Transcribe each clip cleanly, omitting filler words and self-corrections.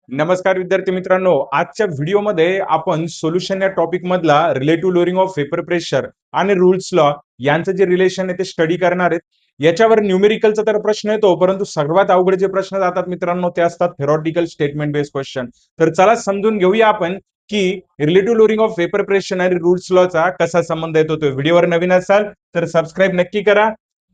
नमस्कार विद्यार्थी मित्रांनो, आजच्या व्हिडिओमध्ये आपण सोल्युशन या टॉपिक मधला relative lowering of vapour pressure आणि रूल्स लॉ यांचं जे रिलेशन आहे ते स्टडी करणार आहेत. याच्यावर न्यूमेरिकलचा तर प्रश्न येतो, परंतु सर्वात अवघड जे प्रश्न जातात मित्रांनो ते असतात थेरॉटिकल स्टेटमेंट बेस्ड क्वेश्चन. तर चला समजून घेऊया आपण की relative lowering of vapour pressure आणि रूल्स लॉचा कसा संबंध येतो. तो व्हिडिओवर नवीन असाल तर सबस्क्राईब नक्की करा.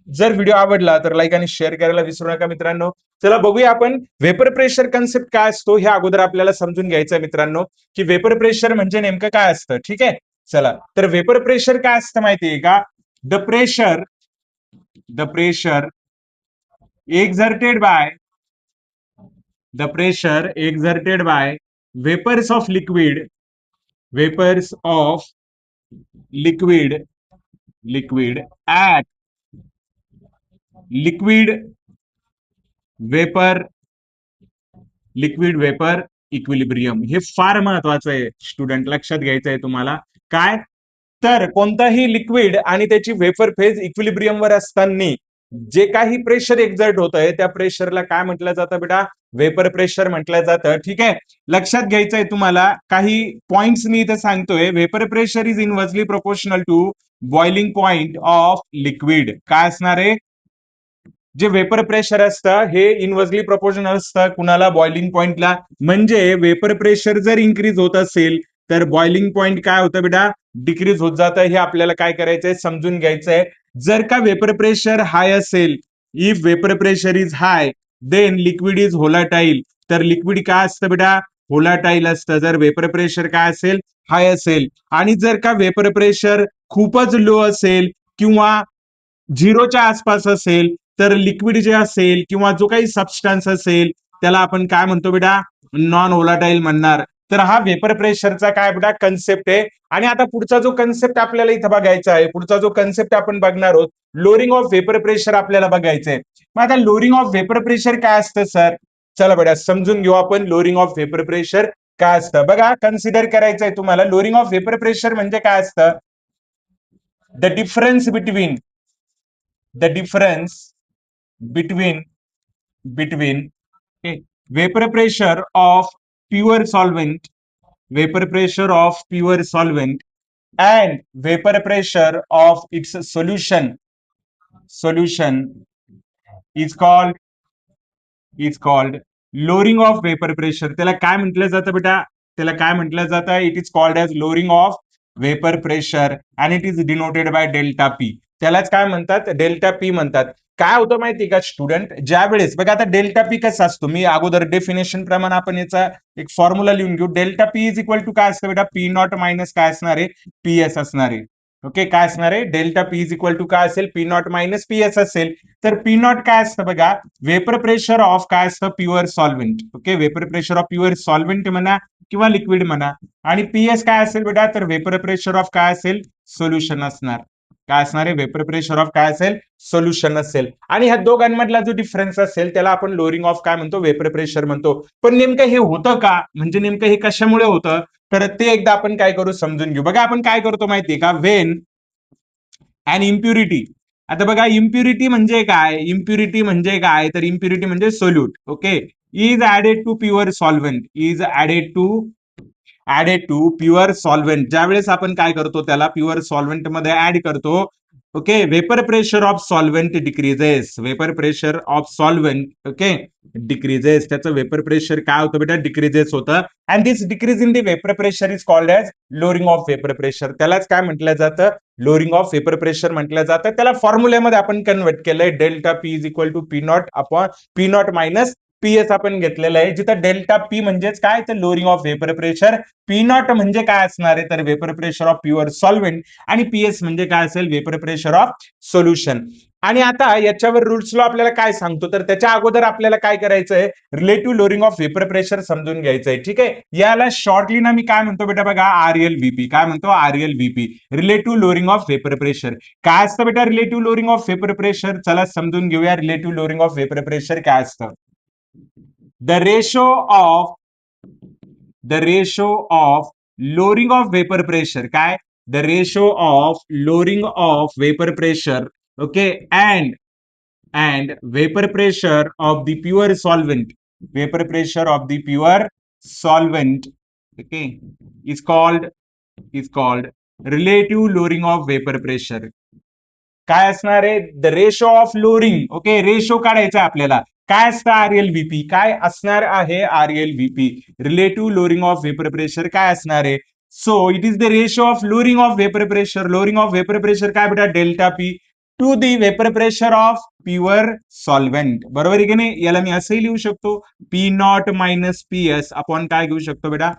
जर व्हिडिओ आवडला तर लाईक आणि शेअर करायला विसरू नका मित्रांनो. चला बघूया आपण वेपर प्रेशर कन्सेप्ट काय असतो हे अगोदर आपल्याला समजून घ्यायचं आहे मित्रांनो, की वेपर प्रेशर म्हणजे नेमकं काय असतं. ठीक आहे, चला तर वेपर प्रेशर काय असतं माहितीये का? The pressure exerted by the pressure exerted by vapors of liquid at liquid vapour equilibrium. हे फार महत्वाचं आहे स्टुडंट, लक्षात घ्यायचं आहे तुम्हाला. काय तर कोणताही लिक्विड आणि त्याची वेपर फेज इक्विलिब्रियम वर असताना जे काही प्रेशर एक्झर्ट होत आहे त्या प्रेशरला काय म्हटलं जातं बेटा? वेपर प्रेशर म्हटलं जातं. ठीक आहे, लक्षात घ्यायचं आहे तुम्हाला. काही पॉइंट्स मी इथे सांगतोय. Vapour pressure is inversely proportional to boiling point of liquid. काय असणार आहे? जे वेपर प्रेशर असतं हे इनव्हर्सली प्रोपोर्शनल असतं कुणाला? बॉइलिंग पॉइंटला. म्हणजे वेपर प्रेशर जर इन्क्रीज होत असेल तर बॉइलिंग पॉइंट काय होतं बेटा? डिक्रीज होत जातं. हे आपल्याला काय करायचंय? समजून घ्यायचंय. जर का वेपर प्रेशर हाय असेल, if vapour pressure is high then liquid is volatile. तर लिक्विड काय असतं बेटा? होलाटाईल असतं. जर वेपर प्रेशर काय असेल? हाय असेल. आणि जर का वेपर प्रेशर खूपच लो असेल किंवा झिरोच्या आसपास असेल तर लिक्विड जे असेल किंवा जो काही सबस्टन्स असेल त्याला आपण काय म्हणतो बेटा? नॉन व्होलाटाईल म्हणणार. तर हा वेपर प्रेशरचा काय बेटा? कन्सेप्ट आहे. आणि आता पुढचा जो कन्सेप्ट आपल्याला इथं बघायचा आहे, पुढचा जो कन्सेप्ट आपण बघणार आहोत, लोअरिंग ऑफ वेपर प्रेशर आपल्याला बघायचंय. मग आता लोअरिंग ऑफ वेपर प्रेशर काय असतं सर? चला बेटा समजून घेऊ आपण लोअरिंग ऑफ वेपर प्रेशर काय असतं. बघा, कन्सिडर करायचंय तुम्हाला. लोअरिंग ऑफ वेपर प्रेशर म्हणजे काय असतं? The difference between the difference between okay, vapor pressure of pure solvent vapor pressure of pure solvent and vapor pressure of its solution is called lowering of vapor pressure. त्याला काय म्हटलं जातं बेटा? त्याला काय म्हटलं जातं? It is called as lowering of vapour pressure and it is denoted by delta P. त्यालाच काय म्हणतात? डेल्टा पी म्हणतात. काय होतं माहिती का स्टुडंट? ज्या वेळेस बघा, आता डेल्टा पी कसा असतो, मी अगोदर डेफिनेशन प्रमाणे आपण याचा एक फॉर्म्युला लिहून घेऊ. Delta P is equal to काय असतं बेटा? पी नॉट मायनस काय असणार आहे? पी एस असणार आहे. ओके, काय असणार आहे? Delta P is equal to काय असेल? P not minus P S असेल. तर पी नॉट काय असतं बघा? वेपर प्रेशर ऑफ काय असतं? Pure solvent. Okay, vapour pressure of pure solvent म्हणा किंवा लिक्विड म्हणा. आणि पीएस काय असेल बेटा? तर वेपर प्रेशर ऑफ काय असेल? सोल्युशन असणार. काय असणार आहे? वेपर प्रेशर ऑफ काय असेल? सोल्युशन असेल. आणि ह्या दोघांमधला जो डिफरन्स असेल त्याला आपण लोअरिंग ऑफ काय म्हणतो? वेपर प्रेशर म्हणतो. पण नेमकं हे होतं का? म्हणजे नेमकं हे कशामुळे होतं? तर ते एकदा आपण काय करू समजून घेऊ. बघा, आपण काय करतो माहितीये का? Wien and impurity. आता बघा, इम्प्युरिटी म्हणजे काय? इम्प्युरिटी म्हणजे काय? तर इम्प्युरिटी म्हणजे solute. Okay, is added to pure solvent. Is added to pure solvent. ज्यावेळेस आपण काय करतो त्याला प्युअर सॉल्व्हेंट मध्ये ऍड करतो. Okay, vapour pressure of solvent decreases. Vapour pressure of solvent okay decreases. त्याचं वेपर प्रेशर काय होतं बेटा? डिक्रीजेस होतं. And this decrease in the vapour pressure is called as lowering of vapour pressure. त्यालाच काय म्हटलं जातं? लोअरिंग ऑफ वेपर प्रेशर म्हटलं जातं. त्याला फॉर्म्युल्यामध्ये आपण कन्वर्ट केलंय. Delta P is equal to P not upon P not minus PS आपण घेतलेलं आहे. जिथं डेल्टा पी म्हणजेच काय? तर lowering of vapour pressure. P not म्हणजे काय असणार आहे? तर vapour pressure of pure solvent. आणि पीएस म्हणजे काय असेल? Vapour pressure of solution. आणि आता याच्यावर रूल्स लॉ आपल्याला काय सांगतो? तर त्याच्या अगोदर आपल्याला काय करायचंय? Relative lowering of vapour pressure समजून घ्यायचंय. ठीक आहे, याला शॉर्टली ना मी काय म्हणतो बेटा? बघा, आरएलव्हीपी. काय म्हणतो? RLVP, relative lowering of vapour pressure. काय असतं बेटा relative lowering of vapour pressure? चला समजून घेऊया. Relative lowering of vapour pressure काय असतं? the ratio of lowering of vapor pressure. काय? the ratio of lowering of vapor pressure okay and vapor pressure of the pure solvent vapor pressure of the pure solvent, okay, is called relative lowering of vapor pressure. काय असणार आहे? The ratio of lowering. Okay, ratio काढायचा आहे आपल्याला. काय असतं RLVP? काय असणार आहे RLVP? Relative lowering of vapour pressure काय असणार आहे? So it is the ratio of lowering of vapour pressure. Lowering of vapour pressure काय बेटा? Delta P to the vapour pressure of pure solvent. बरोबर आहे की नाही? याला मी असंही लिहू शकतो, P not minus P S upon काय घेऊ शकतो बेटा?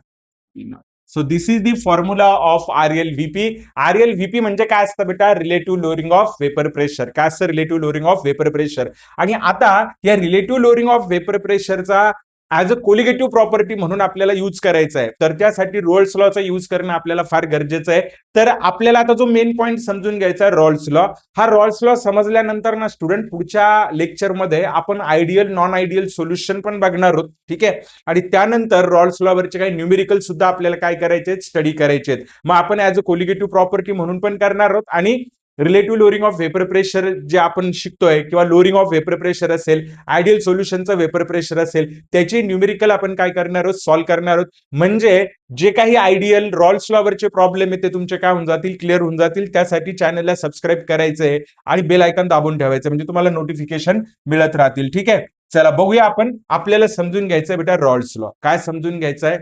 P not. So this is the formula of RLVP. RLVP म्हणजे काय असतं बेटा? Relative lowering of vapour pressure. काय असतं? Relative lowering of vapour pressure. आणि आता या रिलेटिव्ह लोअरिंग ऑफ वेपर प्रेशरचा ऍज अ कोलिगेटिव्ह प्रॉपर्टी म्हणून आपल्याला यूज करायचा आहे. तर त्यासाठी रोल्स लॉचा यूज करणं आपल्याला फार गरजेचं आहे. तर आपल्याला आता जो मेन पॉईंट समजून घ्यायचा आहे रॉल्स लॉ. हा रॉल्स लॉ समजल्यानंतर ना स्टुडंट पुढच्या लेक्चरमध्ये आपण आयडियल नॉन आयडियल सोल्युशन पण बघणार आहोत. ठीक आहे. आणि त्यानंतर रॉल्स लॉ वरचे काही न्यूमेरिकल सुद्धा आपल्याला काय करायचे? स्टडी करायचे. मग आपण ऍज अ कोलिगेटिव्ह प्रॉपर्टी म्हणून पण करणार आहोत आणि relative lowering of vapour pressure जे आपण शिकतोय किंवा लोअरिंग ऑफ वेपर प्रेशर असेल, आयडियल सोल्युशनचं वेपर प्रेशर असेल, त्याचे न्यूमेरिकल आपण काय करणार आहोत? सॉल्व्ह करणार आहोत. म्हणजे जे काही आयडियल रॉल्स लॉ वरचे प्रॉब्लेम आहेत ते तुमचे काय होऊन जातील? क्लिअर होऊन जातील. त्यासाठी चॅनलला सबस्क्राईब करायचंय आणि बेल आयकॉन दाबून ठेवायचं म्हणजे तुम्हाला नोटिफिकेशन मिळत राहतील. ठीक आहे. चला बघूया आपण. आपल्याला समजून घ्यायचंय बेटा रॉल्स लॉ. काय समजून घ्यायचंय?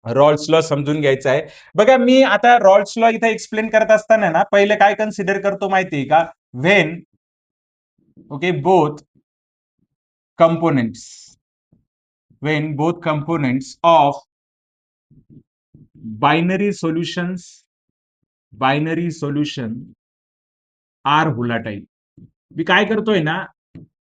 रॉल्स लॉ समजून घ्यायचा आहे. बघा मी आता रॉल्स लॉ इथे एक्सप्लेन करत असताना ना पहिले काय कन्सिडर करतो माहितीये का? When okay both components of binary solution are volatile. मी काय करतोय ना,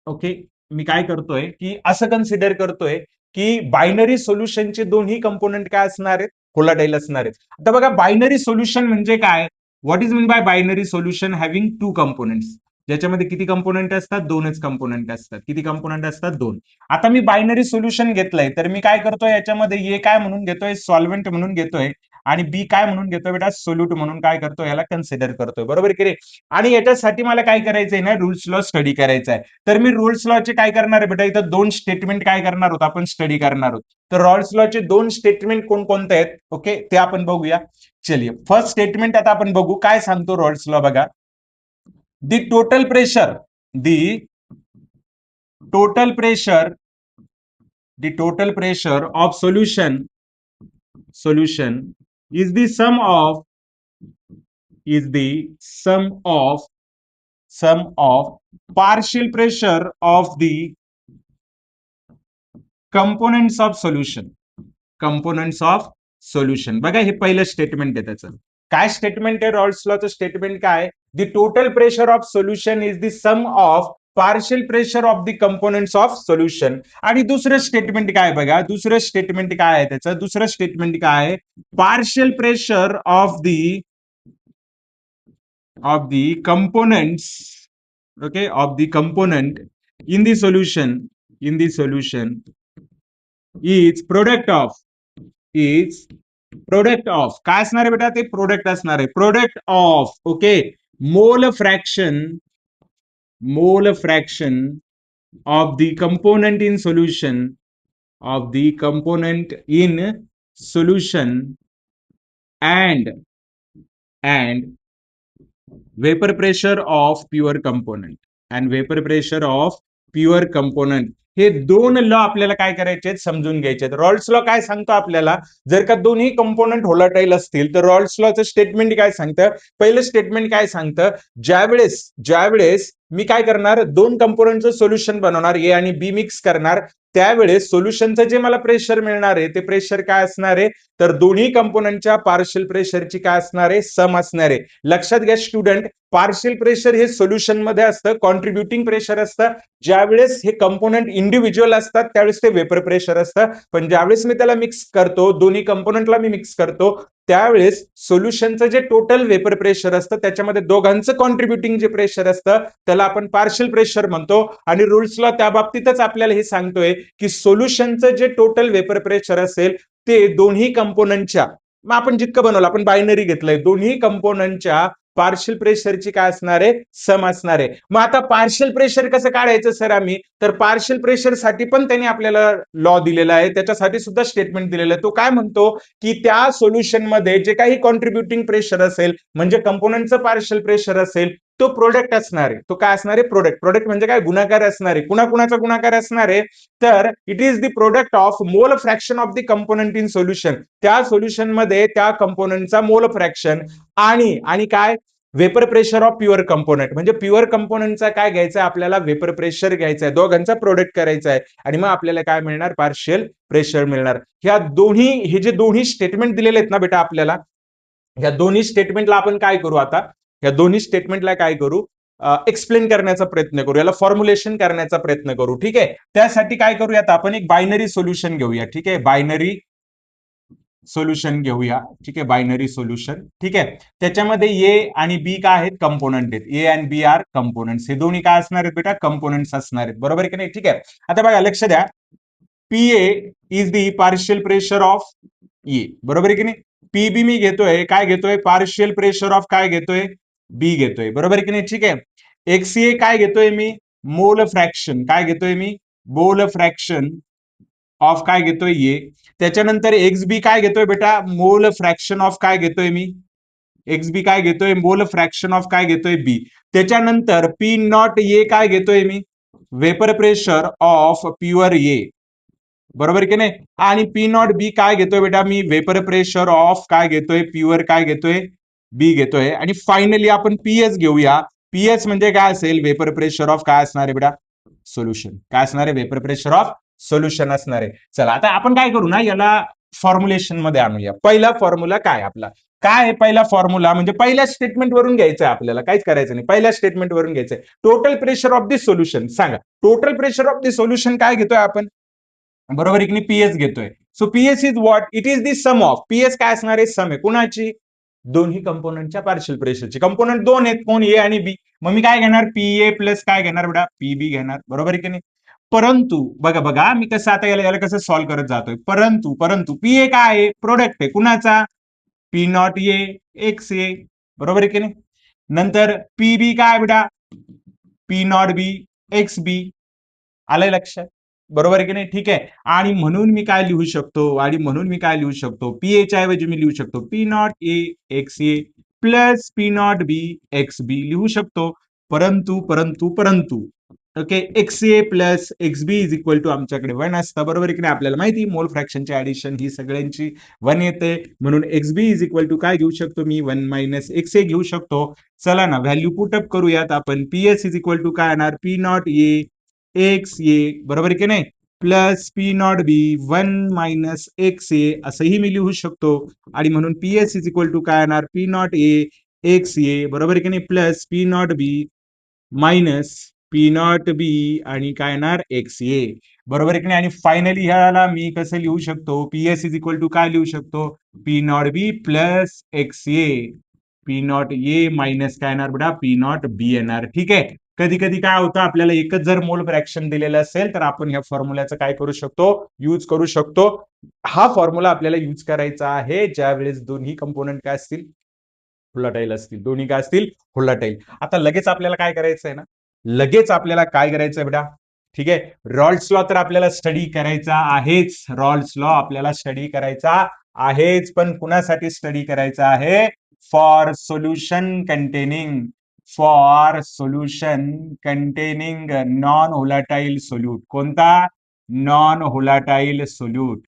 ओके, मी काय करतोय की असं कन्सिडर करतोय की बायनरी सोल्युशनचे दोन्ही कंपोनेंट काय असणार आहेत? व्होलाटाईल असणार आहेत. आता बघा बायनरी सोल्युशन म्हणजे काय? What is mean by binary solution? Having two components. ज्याच्यामध्ये किती कंपोनेंट असतात? दोनच कंपोनेंट असतात. किती कंपोनेंट असतात? दोन. आता मी बायनरी सोल्युशन घेतलंय तर मी काय करतोय याच्यामध्ये ए काय म्हणून घेतोय? सॉल्व्हेंट म्हणून घेतोय आणि बी काय म्हणून घेतोय बेटा? सोल्यूट म्हणून काय करतोय? याला कन्सिडर करतोय. बरोबर की रे? आणि याच्यासाठी मला काय करायचंय ना? रूल्स लॉ स्टडी करायचा आहे. तर मी रूल्स लॉचे काय करणार आहे बेटा? इथं दोन स्टेटमेंट काय करणार आहोत? आपण स्टडी करणार आहोत. तर रॉल्स लॉचे दोन स्टेटमेंट कोणकोणते आहेत? ओके, ते आपण बघूया. चलिए फर्स्ट स्टेटमेंट आता आपण बघू काय सांगतो रॉल्स लॉ. बघा, दी total pressure of solution is the sum of partial pressure of the components of solution. बघा हे पहिलं स्टेटमेंट आहे त्याचं. काय स्टेटमेंट आहे रॉल्स लॉचं? स्टेटमेंट काय? The total pressure of solution is the sum of partial pressure of the components of solution. आणि दुसरं स्टेटमेंट काय? बघा दुसरं स्टेटमेंट काय आहे त्याचं? दुसरं स्टेटमेंट काय आहे? Partial pressure of the components, okay, of the component in the solution is product of काय असणार आहे बेटा? ते प्रोडक्ट असणार आहे. Product of okay mole fraction of the component in solution and vapor pressure of pure component. हे दोन law आपल्याला काय करायचे? समजून घ्यायचे. रॉल्स लॉ काय सांगतो आपल्याला? जर का दोन्ही कंपोनेंट व्होलाटाईल असतील तर रॉल्स लॉचं स्टेटमेंट काय सांगतं? पहिलं स्टेटमेंट काय सांगतं? ज्यावेळेस मी काय करणार? दोन कंपोनेंटचं सोल्युशन बनवणार, ए आणि बी मिक्स करणार, त्यावेळेस सोल्युशनचं जे मला प्रेशर मिळणार आहे ते प्रेशर काय असणार आहे? तर दोन्ही कंपोनेंटच्या पार्शियल प्रेशरची काय असणार आहे? सम असणार आहे. लक्षात घ्या स्टुडंट, पार्शियल प्रेशर हे सोल्युशन मध्ये असतं, कॉन्ट्रीब्युटिंग प्रेशर असतं. ज्यावेळेस हे कंपोनेंट इंडिव्हिज्युअल असतात त्यावेळेस ते वेपर प्रेशर असतं. पण ज्यावेळेस मी त्याला मिक्स करतो, दोन्ही कंपोनेंटला मी मिक्स करतो, त्यावेळेस सोल्युशनचं जे टोटल वेपर प्रेशर असतं त्याच्यामध्ये दोघांचं कॉन्ट्रीब्युटिंग जे प्रेशर असतं त्याला आपण पार्शियल प्रेशर म्हणतो. आणि रूल्स लॉ त्या बाबतीतच आपल्याला हे सांगतोय की सोल्युशनचं जे टोटल वेपर प्रेशर असेल ते दोन्ही कंपोनेंटच्या, मग आपण जितकं बनवलं, आपण बायनरी घेतलंय, दोन्ही कंपोनेंटच्या पार्शियल प्रेशरची काय असणार आहे, सम असणार आहे. मग आता पार्शियल प्रेशर कसं काढायचं सर आम्ही, तर पार्शियल प्रेशर साठी पण त्यांनी आपल्याला लॉ दिलेला आहे, त्याच्यासाठी सुद्धा स्टेटमेंट दिलेलं आहे. तो काय म्हणतो की त्या सोल्युशन मध्ये जे काही कॉन्ट्रीब्युटिंग प्रेशर असेल, म्हणजे कंपोनंटचं पार्शियल प्रेशर असेल, तो प्रोडक्ट असणार आहे. तो काय असणार आहे, प्रोडक्ट. प्रोडक्ट म्हणजे काय, गुणाकार असणार आहे. कुणाकुणाचा गुणाकार असणार आहे, तर it is the product of mole fraction of the component in solution. त्या सोल्युशन मध्ये त्या कंपोनंटचा मोल फ्रॅक्शन आणि काय, vapour pressure of pure component. म्हणजे प्युअर कंपोनंटचा काय घ्यायचा आपल्याला, वेपर प्रेशर घ्यायचा आहे, दोघांचा प्रोडक्ट करायचा आहे, आणि मग आपल्याला काय मिळणार, पार्शियल प्रेशर मिळणार. ह्या दोन्ही, हे जे दोन्ही स्टेटमेंट दिलेले आहेत ना बेटा आपल्याला, या दोन्ही स्टेटमेंटला आपण काय करू आता, या दोन्ही स्टेटमेंटला काय करू, एक्सप्लेन करण्याचा प्रयत्न करू, याला फॉर्म्युलेशन करण्याचा प्रयत्न करू. ठीक आहे, त्यासाठी काय करूयात आपण, एक बायनरी सोल्युशन घेऊया. ठीक आहे, बायनरी सोल्युशन घेऊया. ठीक आहे, बायनरी सोल्युशन. ठीक आहे, त्याच्यामध्ये ए आणि बी काय आहेत, कंपोनंट आहेत. ए आणि बी आर कंपोनंट्स. हे दोन्ही काय असणार आहेत बेटा, कंपोनंट्स असणार आहेत. बरोबर की नाही. ठीक आहे, आता बघा लक्ष द्या, PA is the partial pressure of A. बरोबर आहे की नाही. पीबी मी घेतोय, काय घेतोय, पार्शियल प्रेशर ऑफ काय घेतोय, बी घेतोय. बरोबर की नाही. ठीक आहे, एक्सए काय घेतोय मी, मोल फ्रॅक्शन. काय घेतोय मी, मोल फ्रॅक्शन ऑफ काय घेतोय ए. त्याच्यानंतर एक्स बी काय घेतोय बेटा, मोल फ्रॅक्शन ऑफ काय घेतोय मी, एक्स बी काय घेतोय, मोल फ्रॅक्शन ऑफ काय घेतोय, बी. त्याच्यानंतर पी नॉट ए काय घेतोय मी, वेपर प्रेशर ऑफ प्युअर ए. बरोबर की नाही. आणि पी नॉट बी काय घेतोय बेटा मी, वेपर प्रेशर ऑफ काय घेतोय, प्युअर काय घेतोय, बी घेतोय. आणि फायनली आपण पीएच घेऊया. पीएच म्हणजे काय असेल, वेपर प्रेशर ऑफ काय असणार आहे बेटा, सोल्युशन. काय असणार आहे, वेपर प्रेशर ऑफ सोल्युशन असणार आहे. चला आता आपण काय करू ना, याला फॉर्म्युलेशन मध्ये आणूया. पहिला फॉर्म्युला काय आपला, काय आहे पहिला फॉर्म्युला, म्हणजे पहिल्या स्टेटमेंट वरून घ्यायचं आहे आपल्याला, काहीच करायचं नाही, पहिल्या स्टेटमेंट वरून घ्यायचंय. Total pressure of the solution. सांगा, total pressure of the solution काय घेतोय आपण, बरोबर आहे की नाही, पीएस घेतोय. So PS is what, it is the sum of. PS काय असणार आहे, सम आहे कुणाची, दोन्ही कंपोनंटच्या पार्शियल प्रेशरची. कंपोनंट दोन आहेत, कोण, ए आणि बी. मग मी काय घेणार, पीए प्लस काय घेणार बेटा, पीबी घेणार. बरोबर आहे की नाही. परंतु बघा बघा मी कसं आता याला कसं सॉल्व्ह करत जातोय. परंतु परंतु पीए काय आहे, प्रोडक्ट आहे कुणाचा, P nought A X A. बरोबर आहे की नाही. नंतर पीबी काय बेटा, पी नॉट बी एक्स बी. आलंय लक्षात. बरोबर आहे की नाही. ठीक आहे, आणि म्हणून मी काय लिहू शकतो, आणि म्हणून मी काय लिहू शकतो, पीए च्या ऐवजी मी लिहू शकतो P nought A X A plus P nought B X B लिहू शकतो. परंतु परंतु परंतु okay, X A plus X B is equal to आमच्याकडे 1 असतं. बरोबर आहे की नाही. आपल्याला माहिती मोल फ्रॅक्शनची ऍडिशन ही सगळ्यांची 1 येते, म्हणून X B is equal to काय घेऊ शकतो मी, 1 मायनस एक्स ए घेऊ शकतो. चला ना, व्हॅल्यू पुटअप करूयात आपण. पीएस इज इक्वल टू काय येणार, P nought A X A. बरोबर की नाही, plus P nought B 1 minus X A असंही मी लिहू शकतो. आणि म्हणून पीएस इज इक्वल टू काय येणार, P nought A X A. बरोबर की नाही, प्लस पी नॉट बी मायनस पी नॉट बी आणि काय येणार, एक्स ए. बरोबर आहे की नाही. आणि फायनली ह्याला मी कसं लिहू शकतो, पीएस इज इक्वल टू काय लिहू शकतो, पी नॉट बी प्लस एक्स ए. पी नॉट ए मायनस काय येणार बेटा, पी नॉट बी येणार. ठीक आहे. कधी कधी काय होतं, आपल्याला एकच जर मोल फ्रॅक्शन दिलेलं असेल तर आपण ह्या फॉर्म्युल्याचं काय करू शकतो, यूज करू शकतो. हा फॉर्म्युला आपल्याला यूज करायचा आहे ज्या वेळेस दोन्ही कंपोनंट काय असतील, व्होलाटाईल असतील. दोन्ही काय असतील, व्होलाटाईल. आता लगेच आपल्याला काय करायचं आहे ना, लगेच आपल्याला काय करायचं बेटा, ठीक आहे, रॉल्स लॉ तर आपल्याला स्टडी करायचा आहेच. रॉल्स लॉ आपल्याला स्टडी करायचा आहेच, पण कुणासाठी स्टडी करायचा आहे, for solution containing, for solution containing non volatile solute. कोणता, नॉन व्होलाटाईल सोल्यूट.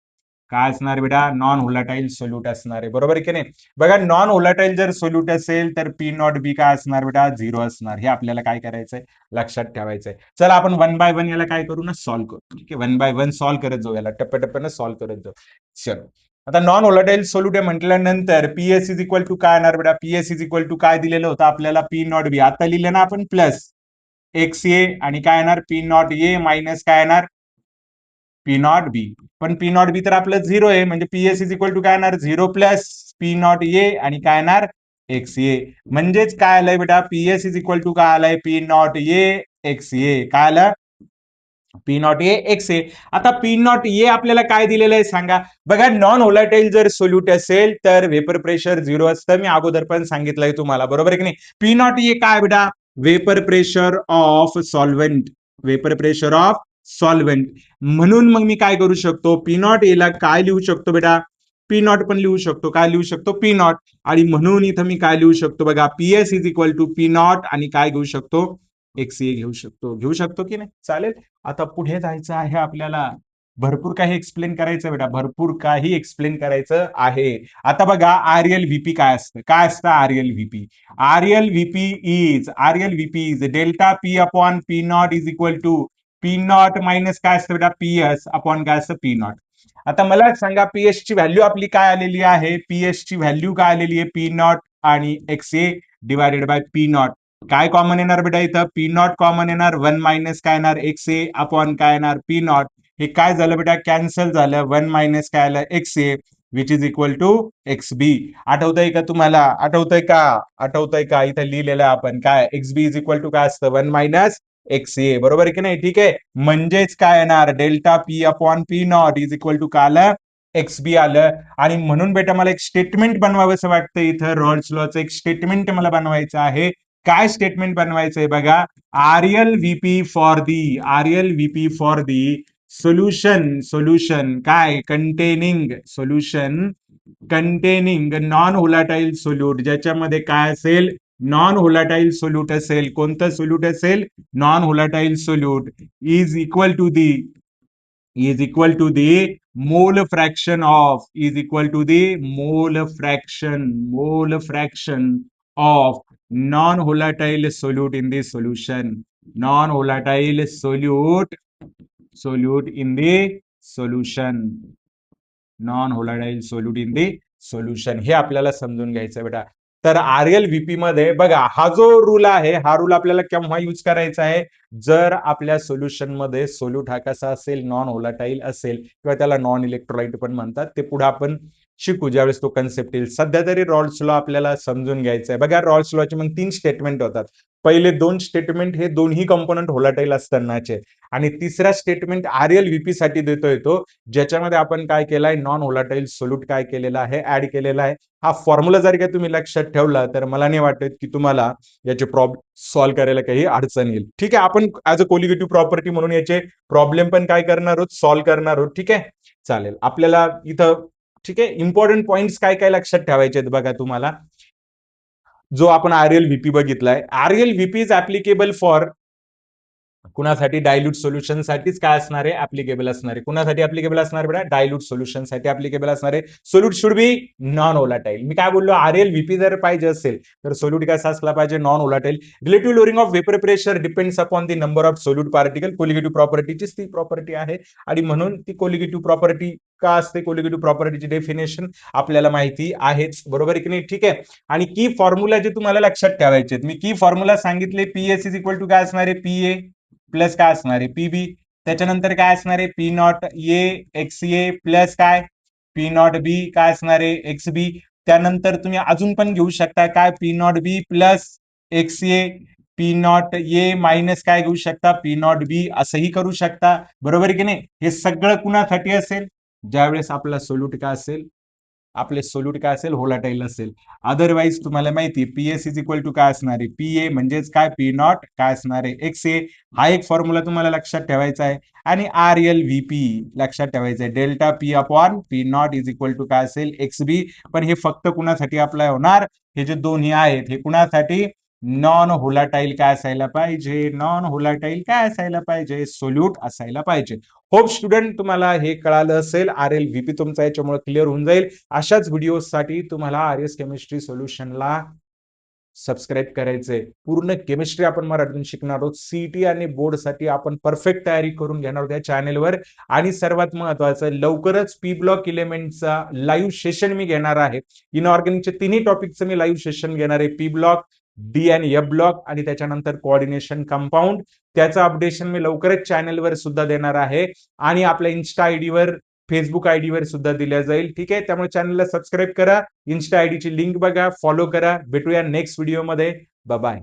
काय असणार बेटा, नॉन व्होलाटाईल सोल्यूट असणार आहे. बरोबर की नाही. बघा, नॉन व्होलाटाईल जर सोल्यूट असेल तर पी नॉट बी काय असणार बेटा, 0 असणार. हे आपल्याला काय करायचंय, लक्षात ठेवायचंय. चला आपण 1 बाय 1 याला काय करू ना, सॉल्व्ह करू. ठीक आहे, 1 बाय 1 सॉल्व्ह करत जाऊ, याला टप्प्याटप्प्यानं सॉल्व्ह करत जाऊ. चलो, आता नॉन व्होलाटाईल सोल्यूट आहे म्हटल्यानंतर पीएस इज इक्वल टू काय येणार बेटा, पीएस इज इक्वल टू काय दिलेलं होतं आपल्याला, पी नॉट बी. आता लिहिलं ना आपण, प्लस एक्स ए आणि काय येणार, पी नॉट ए मायनस काय येणार, पी नॉट बी. पण पी नॉट बी तर आपलं 0 आहे, म्हणजे पीएस इज इक्वल टू काय येणार, 0 प्लस पी नॉट ए आणि काय येणार, एक्स ए. म्हणजेच काय आलंय बेटा, पीएस इज इक्वल टू काय आलंय, पी नॉट ए एक्स ए. काय आलं, पी नॉट ए एक्स ए. आता पी नॉट ए आपल्याला काय दिलेलं आहे सांगा. बघा, नॉन व्होलाटाईल जर सोल्यूट असेल तर वेपर प्रेशर 0 असतं. मी अगोदर पण सांगितलंय तुम्हाला, बरोबर आहे की नाही. पी नॉट ए काय बेटा, vapour pressure of solvent, vapour pressure of solvent. म्हणून मग मी काय करू शकतो, पी नॉट ए ला काय लिहू शकतो बेटा, पी नॉट पण लिहू शकतो. काय लिहू शकतो, पी नॉट. आणि म्हणून इथं मी काय लिहू शकतो बघा, P S is equal to P not आणि काय घेऊ शकतो, एक्सए घेऊ शकतो की नाही. चालेल. आता पुढे जायचं आहे आपल्याला, भरपूर काही एक्सप्लेन करायचं बेटा, भरपूर काही एक्सप्लेन करायचं आहे. आता बघा, आरएल व्हीपी काय असतं, काय असतं RL VP. RL VP is delta P upon P not is equal to P not minus काय असतं बेटा, पीएस अपॉन काय असतं, पी नॉट. आता मला सांगा, पीएस ची व्हॅल्यू आपली काय आलेली आहे, पीएस ची व्हॅल्यू काय आलेली आहे, पी नॉट आणि x A divided by P not. काय कॉमन येणार बेटा इथं, पी नॉट कॉमन येणार, 1 मायनस काय येणार, एक्स ए अपॉन काय येणार, पी नॉट. हे काय झालं बेटा, कॅन्सल झालं. 1 मायनस काय आलं, X A which is equal to X B. आठवतंय का तुम्हाला, आठवतंय का इथं लिहिलेलं आपण काय, X B is equal to काय असतं, 1 मायनस एक्स ए, बरोबर आहे की नाही. ठीक आहे, म्हणजेच काय येणार, delta P upon P not is equal to काय आलं, एक्स बी आलं. आणि म्हणून बेटा मला एक स्टेटमेंट बनवावं असं वाटतं इथं, रॉल्स लॉचं एक स्टेटमेंट मला बनवायचं आहे. काय स्टेटमेंट बनवायचंय बघा, RL VP for the solution काय कंटेनिंग नॉन व्होलाटाईल सोल्यूट, ज्याच्यामध्ये काय असेल, नॉन व्होलाटाईल सोल्यूट असेल. कोणतं सोल्यूट असेल, non volatile solute is equal to the mole fraction of non volatile solute in the solution, non volatile solute in the solution, non volatile solute in the solution. हे आपल्याला समजून घ्यायचं बेटा. तर RL VP मध्ये बघा, हा जो रूल आहे, हा रूल आपल्याला केव्हा यूज करायचा आहे, जर आपल्या सोल्युशन मध्ये सोल्यूट हा कसा असेल, नॉन व्होलाटाईल असेल, किंवा त्याला नॉन इलेक्ट्रोलाइट पण म्हणतात. ते पुढे आपण शिकू ज्यावेळेस तो कन्सेप्ट येईल. सध्या तरी रॉल्स लॉ आपल्याला समजून घ्यायचा आहे. बघा, रॉल्स लॉचे मग 3 स्टेटमेंट होतात. पहिले 2 स्टेटमेंट हे दोन्ही कंपोनंट व्होलाटाईल असतानाचे, आणि तिसरा स्टेटमेंट आरएल व्हीपी साठी देतोय तो, ज्याच्यामध्ये आपण काय केलाय, नॉन व्होलाटाईल सोल्यूट काय केलेला आहे, ऍड केलेला आहे. हा फॉर्म्युला जर का तुम्ही लक्षात ठेवला तर मला नाही वाटत की तुम्हाला याचे प्रॉब्लेम सॉल्व्ह करायला काही अडचण येईल. ठीक आहे, आपण ऍज अ कोलिगेटिव्ह प्रॉपर्टी म्हणून याचे प्रॉब्लेम पण काय करणार आहोत, सॉल्व्ह करणार आहोत. ठीक आहे, चालेल. आपल्याला इथं ठीक आहे, इम्पॉर्टंट पॉइंट्स काय काय लक्षात ठेवायचे आहेत बघा तुम्हाला. जो आपण आरएल व्हीपी बघितलाय, RL VP is applicable for कुणासाठी, डायल्यूट सोल्युशन साठीच काय असणार आहे, ऍप्लिकेबल असणार आहे. कुणासाठी ऍप्लिकेबल असणार बेटा, डायल्यूट सोल्युशन साठी ऍप्लिकेबल असणार आहे. Solute should be non volatile. मी काय बोललो, आरएल व्हीपी जर पाहिजे असेल तर सोल्यूट कसा असला पाहिजे, non volatile. Relative lowering of vapour pressure depends upon the number of solute particle. Colligative प्रॉपर्टीचीच ती प्रॉपर्टी आहे, आणि म्हणून ती कोलिगेटिव्ह प्रॉपर्टी का असते, कोलिगेटिव्ह प्रॉपर्टीची डेफिनेशन आपल्याला माहिती आहेच, बरोबर आहे की नाही. ठीक आहे, आणि की फॉर्म्युला जे तुम्हाला लक्षात ठेवायचे, मी की फॉर्म्युला सांगितले, पीएस इज इक्वल टू काय असणार आहे, पीए प्लस काय असणार आहे, पीबी. त्याच्यानंतर काय असणार आहे, P nought A X A plus काय, पी नॉट बी काय असणार आहे, एक्स बी. त्यानंतर तुम्ही अजून पण घेऊ शकता काय, पी नॉट बी प्लस एक्स ए, पी नॉट ए मायनस काय घेऊ शकता, पी नॉट बी, असंही करू शकता, बरोबर की नाही. हे सगळं कुणासाठी असेल, ज्यावेळेस आपला सोल्यूट काय असेल, आपले सोल्यूट काय असेल, व्होलाटाईल असेल. अदरवाईज तुम्हाला माहिती, पीएस इज इक्वल टू काय असणार आहे, पीए म्हणजेच काय, पी नॉट काय असणार आहे, एक्स ए. हा एक फॉर्म्युला तुम्हाला लक्षात ठेवायचा आहे. आणि आरएल व्हीपी लक्षात ठेवायचं आहे, delta P upon P not is equal to काय असेल, एक्स बी. पण हे फक्त कुणासाठी अप्लाय होणार, हे जे दोन्ही आहेत हे कुणासाठी, नॉन व्होलाटाईल काय असायला पाहिजे, नॉन व्होलाटाईल काय असायला पाहिजे, सोल्यूट असायला पाहिजे. होप स्टुडंट तुम्हाला हे कळालं असेल. आरएल व्हीपी तुमचा याच्यामुळे क्लिअर होऊन जाईल. अशाच व्हिडिओसाठी तुम्हाला आरएस केमिस्ट्री सोल्युशनला सबस्क्राईब करायचंय. पूर्ण केमिस्ट्री आपण मराठीतून शिकणार आहोत. सीईटी आणि बोर्डसाठी आपण परफेक्ट तयारी करून घेणार आहोत या चॅनेलवर. आणि सर्वात महत्वाचं, लवकरच पी ब्लॉक इलेमेंटचा लाईव्ह सेशन मी घेणार आहे. इनऑर्गॅनिकचे तिन्ही टॉपिकचं मी लाईव्ह सेशन घेणार आहे, पी ब्लॉक, डी आणि एफ ब्लॉक, आणि त्याच्यानंतर कोऑर्डिनेशन कंपाऊंड. त्याचं अपडेशन मी लवकरच चॅनेलवर सुद्धा देणार आहे, आणि आपल्या इन्स्टा आयडीवर, फेसबुक आयडीवर सुद्धा दिल्या जाईल. ठीक आहे, त्यामुळे चॅनलला सबस्क्राईब करा, इन्स्टा आयडीची लिंक बघा, फॉलो करा. भेटूया नेक्स्ट व्हिडिओमध्ये. Bye bye.